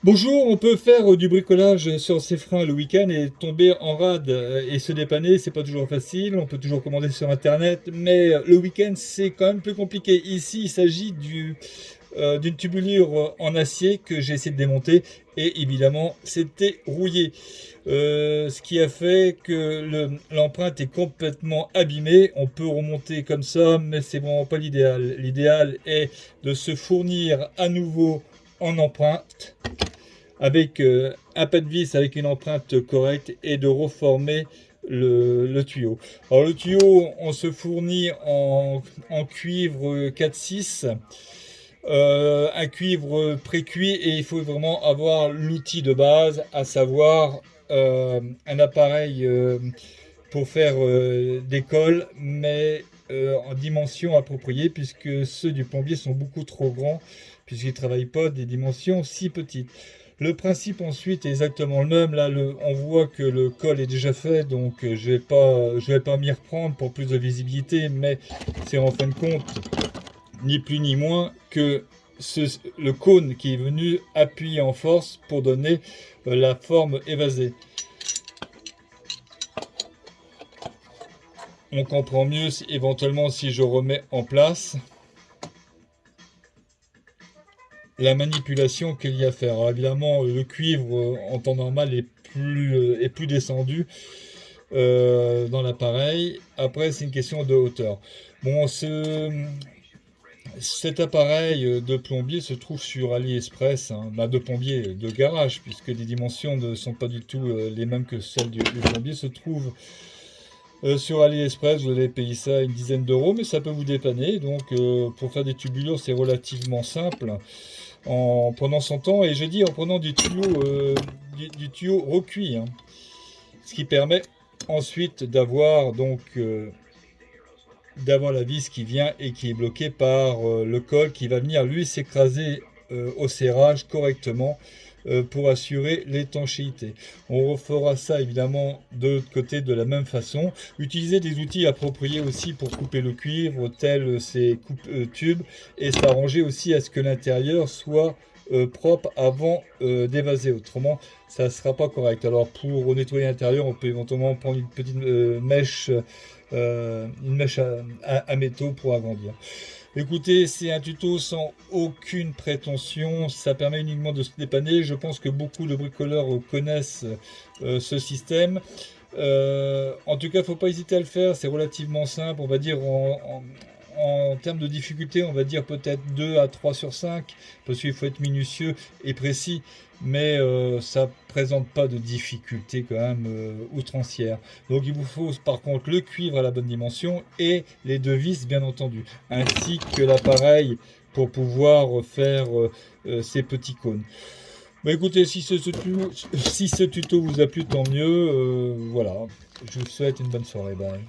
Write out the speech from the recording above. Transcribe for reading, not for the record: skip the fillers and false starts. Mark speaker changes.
Speaker 1: Bonjour, on peut faire du bricolage sur ses freins le week-end et tomber en rade et se dépanner, c'est pas toujours facile, on peut toujours commander sur internet, mais le week-end c'est quand même plus compliqué. Ici il s'agit d'une tubulure en acier que j'ai essayé de démonter et évidemment c'était rouillé. Ce qui a fait que l'empreinte est complètement abîmée. On peut remonter comme ça, mais c'est vraiment pas l'idéal. L'idéal est de se fournir à nouveau en empreinte avec un pas de vis avec une empreinte correcte et de reformer le tuyau. Alors le tuyau, on se fournit en cuivre 4-6, un cuivre pré-cuit et il faut vraiment avoir l'outil de base, à savoir un appareil pour faire des cols, mais en dimension appropriée, puisque ceux du plombier sont beaucoup trop grands, puisqu'ils ne travaillent pas des dimensions si petites. Le principe ensuite est exactement le même. Là, on voit que le col est déjà fait, donc je vais pas m'y reprendre pour plus de visibilité, mais c'est en fin de compte ni plus ni moins que le cône qui est venu appuyer en force pour donner la forme évasée. On comprend mieux éventuellement si je remets en place la manipulation qu'il y a à faire. Alors évidemment, le cuivre en temps normal est plus descendu dans l'appareil. Après, c'est une question de hauteur. Bon, cet appareil de plombier se trouve sur AliExpress, hein, de plombier de garage, puisque les dimensions ne sont pas du tout les mêmes que celles du plombier, se trouve sur AliExpress. Vous allez payer ça une dizaine d'euros, mais ça peut vous dépanner. Donc, pour faire des tubulures, c'est relativement simple en prenant son temps. Et je dis en prenant du tuyau recuit, hein, ce qui permet ensuite d'avoir la vis qui vient et qui est bloquée par le col qui va venir lui s'écraser au serrage correctement pour assurer l'étanchéité. On refera ça évidemment de l'autre côté de la même façon. Utiliser des outils appropriés aussi pour couper le cuivre, tels ces coupe-tubes, et s'arranger aussi à ce que l'intérieur soit propre avant d'évaser. Autrement, ça ne sera pas correct. Alors pour nettoyer l'intérieur, on peut éventuellement prendre une petite une mèche à métaux pour agrandir. Écoutez, c'est un tuto sans aucune prétention, ça permet uniquement de se dépanner. Je pense que beaucoup de bricoleurs connaissent ce système. En tout cas, il ne faut pas hésiter à le faire, c'est relativement simple, on va dire en termes de difficulté, on va dire peut-être 2 à 3 sur 5, parce qu'il faut être minutieux et précis, mais ça ne présente pas de difficulté quand même outrancière. Donc il vous faut par contre le cuivre à la bonne dimension et les deux vis bien entendu, ainsi que l'appareil pour pouvoir faire ces petits cônes. Bah écoutez, si ce tuto vous a plu, tant mieux. Voilà, je vous souhaite une bonne soirée. Bye.